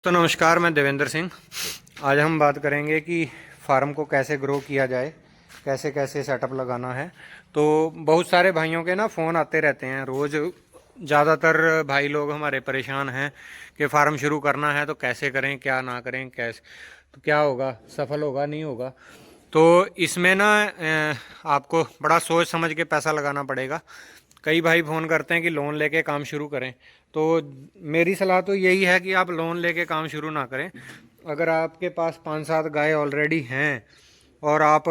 तो नमस्कार, मैं देवेंद्र सिंह। आज हम बात करेंगे कि फार्म को कैसे ग्रो किया जाए, कैसे कैसे सेटअप लगाना है। तो बहुत सारे भाइयों के ना फ़ोन आते रहते हैं रोज़। ज़्यादातर भाई लोग हमारे परेशान हैं कि फ़ार्म शुरू करना है तो कैसे करें, क्या ना करें, कैसे तो क्या होगा, सफल होगा नहीं होगा। तो इसमें ना आपको बड़ा सोच समझ के पैसा लगाना पड़ेगा। कई भाई फ़ोन करते हैं कि लोन लेके काम शुरू करें, तो मेरी सलाह तो यही है कि आप लोन लेके काम शुरू ना करें। अगर आपके पास 5-7 गाय ऑलरेडी हैं और आप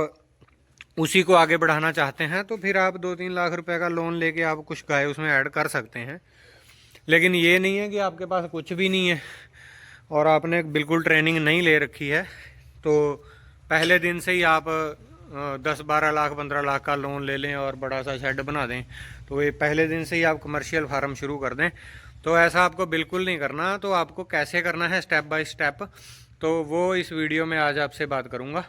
उसी को आगे बढ़ाना चाहते हैं तो फिर आप 2-3 लाख रुपए का लोन लेके आप कुछ गाय उसमें ऐड कर सकते हैं। लेकिन ये नहीं है कि आपके पास कुछ भी नहीं है और आपने बिल्कुल ट्रेनिंग नहीं ले रखी है तो पहले दिन से ही आप 10-12 लाख 15 लाख का लोन ले लें और बड़ा सा शेड बना दें, तो ये पहले दिन से ही आप कमर्शियल फार्म शुरू कर दें। तो ऐसा आपको बिल्कुल नहीं करना। तो आपको कैसे करना है स्टेप बाय स्टेप, तो वो इस वीडियो में आज आपसे बात करूँगा।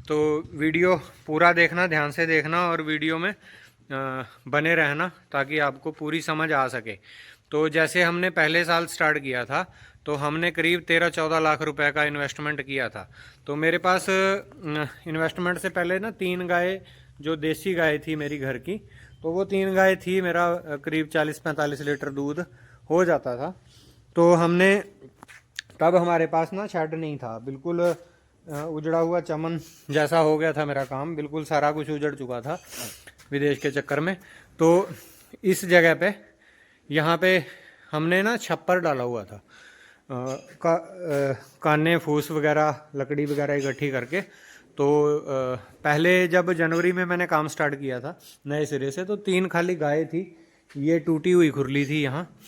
तो वीडियो पूरा देखना, ध्यान से देखना और वीडियो में बने रहना ताकि आपको पूरी समझ आ सके। तो जैसे हमने पहले साल स्टार्ट किया था तो हमने करीब 13-14 लाख रुपए का इन्वेस्टमेंट किया था। तो मेरे पास इन्वेस्टमेंट से पहले ना 3 गाय, जो देसी गाय थी मेरी घर की, तो वो 3 गाय थी, मेरा करीब 40-45 लीटर दूध हो जाता था। तो हमने तब हमारे पास ना शेड नहीं था, बिल्कुल उजड़ा हुआ चमन जैसा हो गया था मेरा काम, बिल्कुल सारा कुछ उजड़ चुका था विदेश के चक्कर में। तो इस जगह पे यहाँ पे हमने ना छप्पर डाला हुआ था, काने फूस वगैरह लकड़ी वगैरह इकट्ठी करके। तो पहले जब जनवरी में मैंने काम स्टार्ट किया था नए सिरे से, तो 3 खाली गाय थी। ये टूटी हुई खुरली थी, यहाँ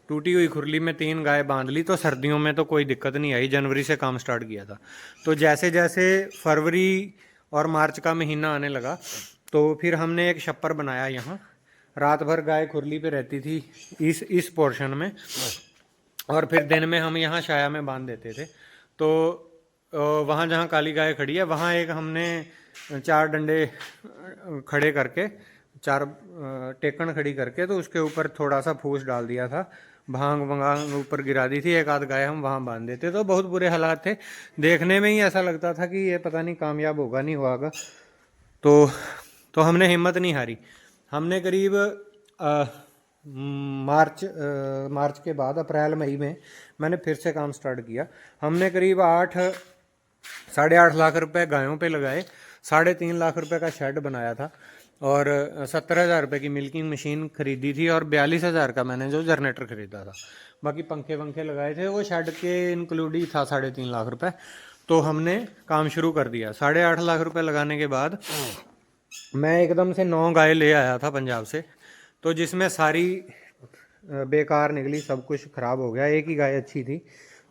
टूटी हुई खुरली में 3 गाय बांध ली। तो सर्दियों में तो कोई दिक्कत नहीं आई, जनवरी से काम स्टार्ट किया था। तो जैसे जैसे फरवरी और मार्च का महीना आने लगा तो फिर हमने एक छप्पर बनाया यहाँ। रात भर गाय खुरली पे रहती थी इस पोर्शन में, और फिर दिन में हम यहाँ छाया में बांध देते थे। तो वहाँ जहाँ काली गाय खड़ी है वहाँ एक हमने 4 डंडे खड़े करके, 4 टेकन खड़ी करके, तो उसके ऊपर थोड़ा सा फूस डाल दिया था, भांग भंगांग ऊपर गिरा दी थी, एक आध गाय हम वहाँ बांध देते। तो बहुत बुरे हालात थे, देखने में ही ऐसा लगता था कि ये पता नहीं कामयाब होगा नहीं होगा। तो हमने हिम्मत नहीं हारी। हमने करीब मार्च के बाद अप्रैल मई में मैंने फिर से काम स्टार्ट किया। हमने करीब 8-8.5 लाख रुपए गायों पे लगाए, 3.5 लाख रुपए का शेड बनाया था और 70,000 रुपये की मिल्किंग मशीन खरीदी थी और 42,000 का मैंने जो जनरेटर खरीदा था। बाकी पंखे वंखे लगाए थे, वो शेड के इंक्लूड ही था 3.5 लाख रुपए। तो हमने काम शुरू कर दिया। 8.5 लाख रुपए लगाने के बाद मैं एकदम से 9 गाय ले आया था पंजाब से, तो जिसमें सारी बेकार निकली, सब कुछ खराब हो गया, एक ही गाय अच्छी थी।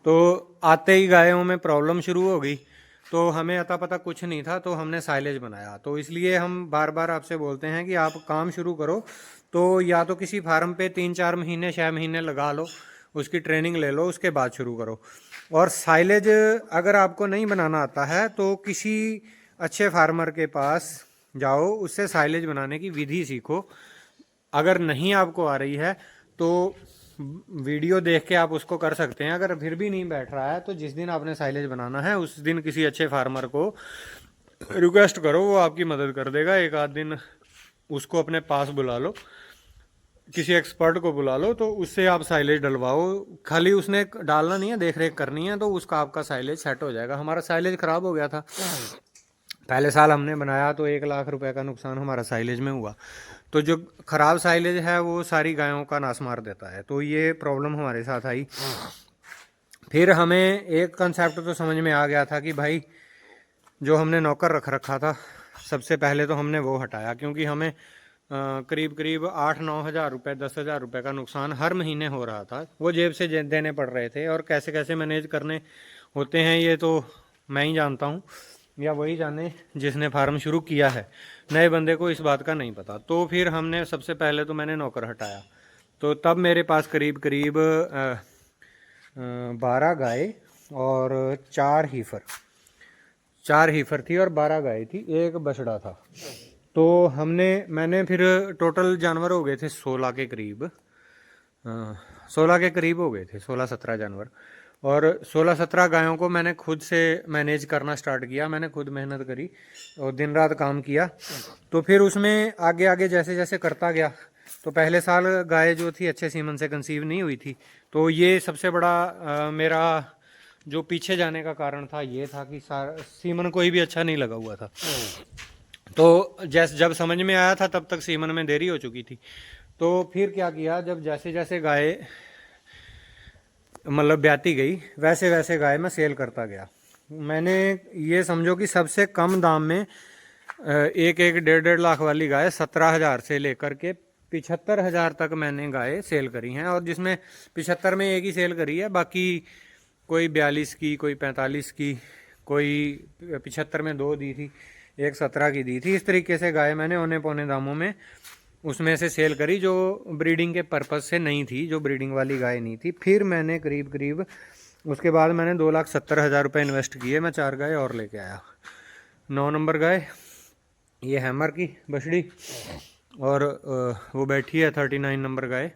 तो आते ही गायों में प्रॉब्लम शुरू हो गई, तो हमें अता पता कुछ नहीं था, तो हमने साइलेज बनाया। तो इसलिए हम बार बार आपसे बोलते हैं कि आप काम शुरू करो तो या तो किसी फार्म पे 3-4 महीने 6 महीने लगा लो, उसकी ट्रेनिंग ले लो, उसके बाद शुरू करो। और साइलेज अगर आपको नहीं बनाना आता है तो किसी अच्छे फार्मर के पास जाओ, उससे साइलेज बनाने की विधि सीखो। अगर नहीं आपको आ रही है तो वीडियो देख के आप उसको कर सकते हैं। अगर फिर भी नहीं बैठ रहा है तो जिस दिन आपने साइलेज बनाना है उस दिन किसी अच्छे फार्मर को रिक्वेस्ट करो, वो आपकी मदद कर देगा। एक आध दिन उसको अपने पास बुला लो, किसी एक्सपर्ट को बुला लो, तो उससे आप साइलेज डलवाओ। खाली उसने डालना नहीं है, देख रेख करनी है, तो उसका आपका साइलेज सेट हो जाएगा। हमारा साइलेज ख़राब हो गया था, पहले साल हमने बनाया तो 1 लाख रुपए का नुकसान हमारा साइलेज में हुआ। तो जो ख़राब साइलेज है वो सारी गायों का नाश मार देता है, तो ये प्रॉब्लम हमारे साथ आई। फिर हमें एक कंसेप्ट तो समझ में आ गया था कि भाई जो हमने नौकर रख रखा था, सबसे पहले तो हमने वो हटाया, क्योंकि हमें करीब करीब 8-9 हज़ार रुपये 10,000 रुपये का नुकसान हर महीने हो रहा था। वो जेब से देने पड़ रहे थे, और कैसे कैसे मैनेज करने होते हैं ये तो मैं ही जानता हूँ, या वही जाने जिसने फार्म शुरू किया है। नए बंदे को इस बात का नहीं पता। तो फिर हमने सबसे पहले तो मैंने नौकर हटाया। तो तब मेरे पास करीब करीब 12 गाय और 4 हीफर थी और 12 गाय थी, एक बछड़ा था। तो मैंने फिर टोटल जानवर हो गए थे 16 के करीब, 16 के करीब हो गए थे, 16-17 जानवर। और 16-17 गायों को मैंने खुद से मैनेज करना स्टार्ट किया, मैंने खुद मेहनत करी और दिन रात काम किया। तो फिर उसमें आगे आगे जैसे जैसे करता गया, तो पहले साल गाय जो थी अच्छे सीमन से कंसीव नहीं हुई थी। तो ये सबसे बड़ा मेरा जो पीछे जाने का कारण था ये था कि सीमन कोई भी अच्छा नहीं लगा हुआ था। तो जब समझ में आया था तब तक सीमन में देरी हो चुकी थी। तो फिर क्या किया, जब जैसे जैसे गाय मतलब ब्याती गई वैसे वैसे गाय मैं सेल करता गया। मैंने ये समझो कि सबसे कम दाम में 1-1, 1.5 लाख वाली गाय 17,000 से लेकर के 75,000 तक मैंने गाय सेल करी हैं। और जिसमें 75 में एक ही सेल करी है, बाकी कोई 42 की, कोई 45 की, कोई 75 में 2 दी थी, एक 17 की दी थी। इस तरीके से गाय मैंने औने पौने दामों में उसमें से सेल करी, जो ब्रीडिंग के पर्पज़ से नहीं थी, जो ब्रीडिंग वाली गाय नहीं थी। फिर मैंने करीब करीब उसके बाद मैंने 2,70,000 रुपये इन्वेस्ट किए। मैं 4 गाय और लेके आया। 9 नंबर गाय ये हैमर की बछड़ी, और वो बैठी है 39 नंबर गाय।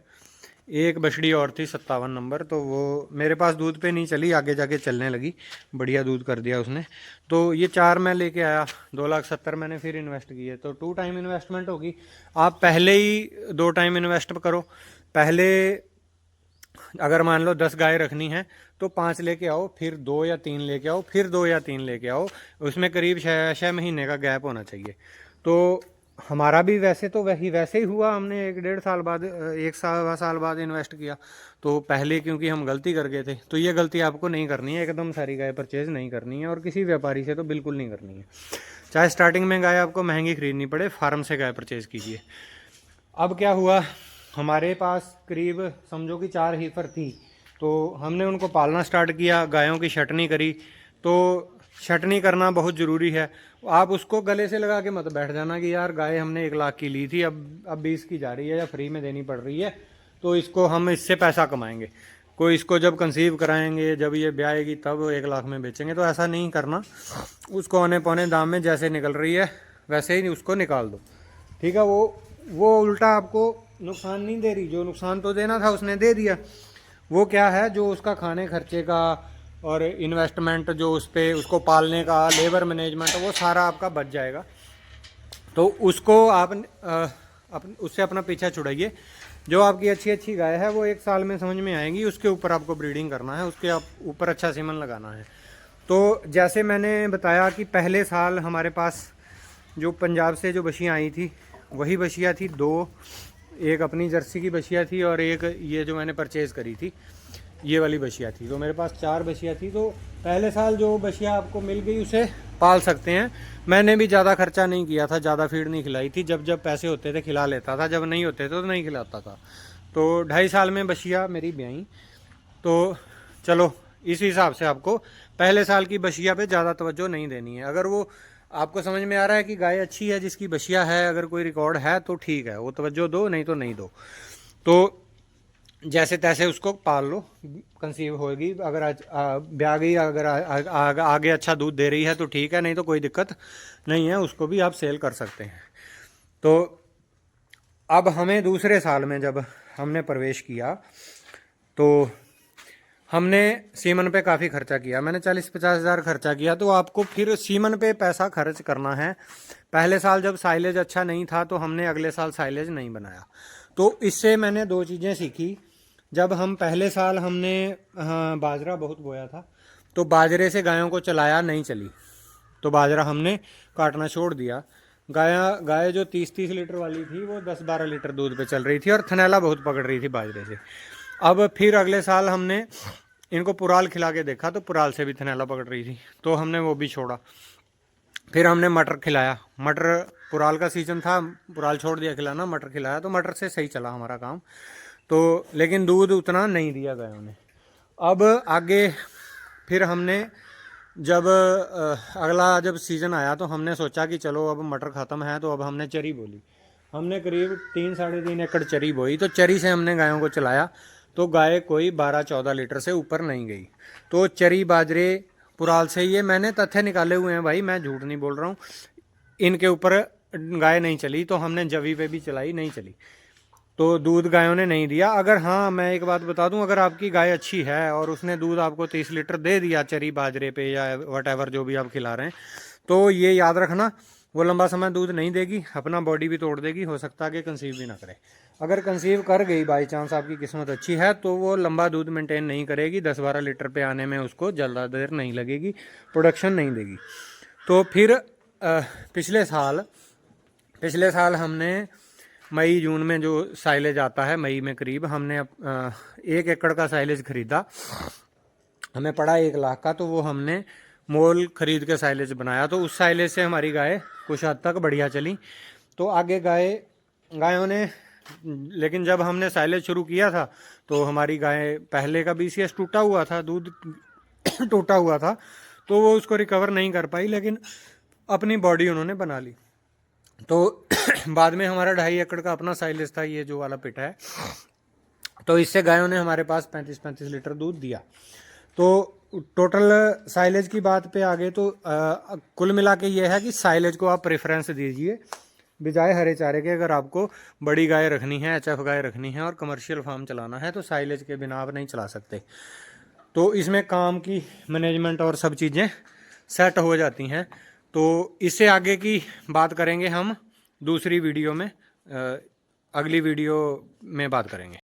एक बछड़ी और थी 57 नंबर, तो वो मेरे पास दूध पे नहीं चली, आगे जाके चलने लगी, बढ़िया दूध कर दिया उसने। तो ये 4 मैं लेके आया, 2,70,000 मैंने फिर इन्वेस्ट किए। तो 2 टाइम इन्वेस्टमेंट होगी। आप पहले ही 2 टाइम इन्वेस्ट करो। पहले अगर मान लो 10 गाय रखनी है तो 5 लेके आओ, फिर 2 या 3 लेके आओ, फिर 2 या 3 लेके आओ। उसमें करीब 6 महीने का गैप होना चाहिए। तो हमारा भी वैसे तो वैसे ही हुआ। हमने 1-1.5 साल बाद, 1 साल बाद इन्वेस्ट किया। तो पहले क्योंकि हम गलती कर गए थे, तो ये गलती आपको नहीं करनी है। एकदम सारी गाय परचेज नहीं करनी है, और किसी व्यापारी से तो बिल्कुल नहीं करनी है। चाहे स्टार्टिंग में गाय आपको महंगी खरीदनी पड़े, फार्म से गाय परचेज कीजिए। अब क्या हुआ, हमारे पास करीब समझो कि 4 हीफर थी। तो हमने उनको पालना स्टार्ट किया, गायों की छटनी करी। तो छटनी करना बहुत ज़रूरी है। आप उसको गले से लगा के मत बैठ जाना कि यार गाय हमने 1 लाख की ली थी, अब 20 की जा रही है या फ्री में देनी पड़ रही है, तो इसको हम इससे पैसा कमाएंगे। कोई इसको जब कंसीव कराएंगे, जब ये ब्याएगी तब 1 लाख में बेचेंगे, तो ऐसा नहीं करना। उसको औने पौने दाम में जैसे निकल रही है वैसे ही उसको निकाल दो, ठीक है। वो उल्टा आपको नुकसान नहीं दे रही, जो नुकसान तो देना था उसने दे दिया। वो क्या है, जो उसका खाने खर्चे का और इन्वेस्टमेंट, जो उस पर उसको पालने का लेबर मैनेजमेंट, वो सारा आपका बच जाएगा। तो उसको आप उससे अपना पीछा छुड़ाइए। जो आपकी अच्छी अच्छी गाय है वो 1 साल में समझ में आएंगी, उसके ऊपर आपको ब्रीडिंग करना है, उसके ऊपर अच्छा सीमन लगाना है। तो जैसे मैंने बताया कि पहले साल हमारे पास जो पंजाब से जो बछियाँ आई थी वही बछिया थी 2, एक अपनी जर्सी की बछिया थी और एक ये जो मैंने परचेज़ करी थी ये वाली बछिया थी। तो मेरे पास 4 बछिया थी। तो पहले साल जो बछिया आपको मिल गई उसे पाल सकते हैं। मैंने भी ज़्यादा खर्चा नहीं किया था, ज़्यादा फीड नहीं खिलाई थी। जब जब पैसे होते थे खिला लेता था, जब नहीं होते थे तो नहीं खिलाता था। तो 2.5 साल में बछिया मेरी ब्याई। तो चलो इस हिसाब से आपको पहले साल की बछिया पे ज़्यादा तवज्जो नहीं देनी है। अगर वो आपको समझ में आ रहा है कि गाय अच्छी है, जिसकी बछिया है, अगर कोई रिकॉर्ड है तो ठीक है, वो तवज्जो दो, नहीं तो नहीं दो। तो जैसे तैसे उसको पाल लो, कंसीव होगी। अगर ब्याह गई, अगर आगे अच्छा दूध दे रही है तो ठीक है, नहीं तो कोई दिक्कत नहीं है, उसको भी आप सेल कर सकते हैं। तो अब हमें दूसरे साल में जब हमने प्रवेश किया तो हमने सीमन पे काफ़ी खर्चा किया। मैंने 40-50 हज़ार खर्चा किया। तो आपको फिर सीमन पे पैसा खर्च करना है। पहले साल जब साइलेज अच्छा नहीं था तो हमने अगले साल साइलेज नहीं बनाया। तो इससे मैंने 2 चीज़ें सीखी। जब हम पहले साल हमने बाजरा बहुत बोया था, तो बाजरे से गायों को चलाया नहीं चली, तो बाजरा हमने काटना छोड़ दिया। गाय जो 30-30 लीटर वाली थी वो 10-12 लीटर दूध पे चल रही थी और थनैला बहुत पकड़ रही थी बाजरे से। अब फिर अगले साल हमने इनको पुराल खिला के देखा, तो पुराल से भी थनैला पकड़ रही थी, तो हमने वो भी छोड़ा। फिर हमने मटर खिलाया। मटर, पुराल का सीज़न था, पुराल छोड़ दिया खिलाना, मटर खिलाया, तो मटर से सही चला हमारा काम। तो लेकिन दूध उतना नहीं दिया गायों ने। अब आगे फिर हमने जब अगला जब सीज़न आया तो हमने सोचा कि चलो अब मटर ख़त्म है, तो अब हमने चरी बोली। हमने करीब 3-3.5 एकड़ चरी बोई। तो चरी से हमने गायों को चलाया, तो गाय कोई 12-14 लीटर से ऊपर नहीं गई। तो चरी, बाजरे, पुराल से, ये मैंने तथ्य निकाले हुए हैं भाई, मैं झूठ नहीं बोल रहा हूँ। इनके ऊपर गाय नहीं चली। तो हमने जवी पे भी चलाई, नहीं चली। तो दूध गायों ने नहीं दिया। अगर हाँ, मैं एक बात बता दूं, अगर आपकी गाय अच्छी है और उसने दूध आपको 30 लीटर दे दिया चरी बाजरे पे या वट जो भी आप खिला रहे हैं, तो ये याद रखना वो लंबा समय दूध नहीं देगी, अपना बॉडी भी तोड़ देगी, हो सकता है कि कंसीव भी ना करे। अगर कंसीव कर गई बाई चांस, आपकी किस्मत अच्छी है, तो वो लंबा दूध मेंटेन नहीं करेगी, 10-12 लीटर पे आने में उसको ज़्यादा देर नहीं लगेगी, प्रोडक्शन नहीं देगी। तो फिर पिछले साल हमने मई जून में जो साइलेज आता है, मई में करीब हमने 1 एकड़ का साइलेज खरीदा, हमें पड़ा 1 लाख का। तो वो हमने मोल खरीद के साइलेज बनाया, तो उस साइलेज से हमारी गाय कुछ हद तक बढ़िया चली। तो आगे गायों ने, लेकिन जब हमने साइलेज शुरू किया था तो हमारी गाय पहले का BCS टूटा हुआ था, दूध टूटा हुआ था, तो वो उसको रिकवर नहीं कर पाई, लेकिन अपनी बॉडी उन्होंने बना ली। तो बाद में हमारा 2.5 एकड़ का अपना साइलेज था, ये जो वाला पिट है, तो इससे गायों ने हमारे पास 35-35 लीटर दूध दिया। तो टोटल साइलेज की बात पे आ गए, तो कुल मिला के ये है कि साइलेज को आप प्रेफरेंस दीजिए बजाय हरे चारे के। अगर आपको बड़ी गाय रखनी है, HF गाय रखनी है और कमर्शियल फार्म चलाना है, तो साइलेज के बिना आप नहीं चला सकते। तो इसमें काम की मैनेजमेंट और सब चीज़ें सेट हो जाती हैं। तो इससे आगे की बात करेंगे हम दूसरी वीडियो में, अगली वीडियो में बात करेंगे।